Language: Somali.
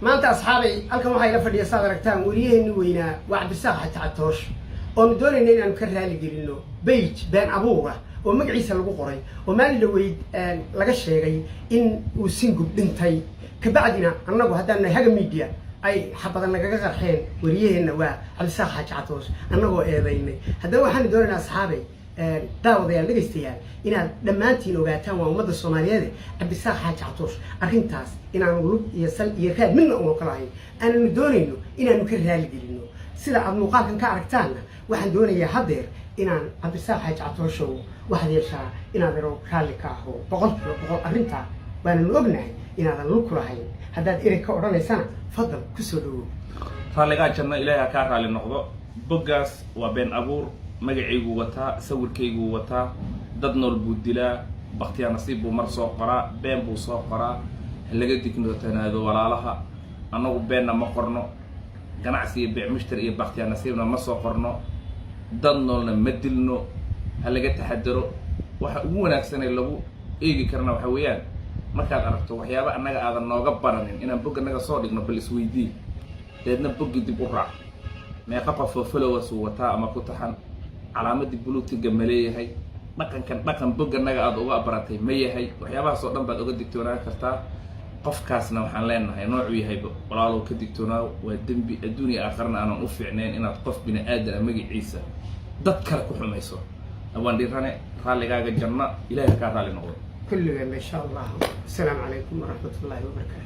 maanta asxaabay halkan waxaa ila fadhiya saad aragtaan wariyaheenni weynaa waa Cabdisaaq Xaaji Catoosh oo doonayna inaanu ka raali gelino page been abuura oo magaciisa lagu qoray oo maalin dhaweyd laga sheegay in uu singub dhintay kabacdina annagu haddaan haga media ay xabadan nagaga qarxeen wariyaheenna waa Cabdisaaq Xaaji Catoosh annagoo eedaynay haddaba waxaan doonaynaa asxaabay daawadayaal dhageystayaal inaad dhammaantiin ogaataan waa ummadda Soomaaliyeed Cabdisaaq Xaaji Catoosh arrintaas inaanu lug iyo sal iyo raad midna oo kala ahayn aanu doonayno inaanu ka raali gelino sida aad muuqaalkan ka aragtaanna waxaan doonayaa hadeer inaan Cabdisaaq Xaaji Catoosh waxaad yeeshaa inaad raali ka aho boqol arrinta waanu ognahay inaadan lug ku lahayn haddaad erey ka odhanaysana fadlan ku soo dhawow raaliga janna ilaahay ka raali noqdo boggaas waa been abuur magacaygu wataa sawirkaygu wataa dad nool buu dilaa baqtiya nasiib buu mar soo qoraa been buu soo qoraa laga dignootanaado walaalaha anagu beenna ma qorno ganacsi iyo beec mushtar iyo baqtiya nasiibna ma soo qorno dad noolna ma dilno halaga taxadaro waxa ugu wanaagsan ee lagu eegi karna waxa weeyaan markaad aragto waxyaabo annaga aadan nooga baranin inaan bogga naga soo dhigno bal isweydii deedna boggi dib u raac meeqa qof oo followers wataa ama ku taxan calaamadii buluutiga maleeyahay dhaqan bogga naga aad uga baratay ma yahay waxyaabahaas oo dhan baad uga digtoonaan kartaa qofkaasna waxaan leenahay noocu yahay walaalow ka digtoonaa waa dembi adduuniya aakhirna aanan u fiicnayn inaad qof bini aadan magaciisa dad kale ku xumayso waan dhirane raaligaaga janna ilaahay ka raali noqdo kulligan insha Allah. Assalamu alaykum wa rahmatullahi wa barakatuh.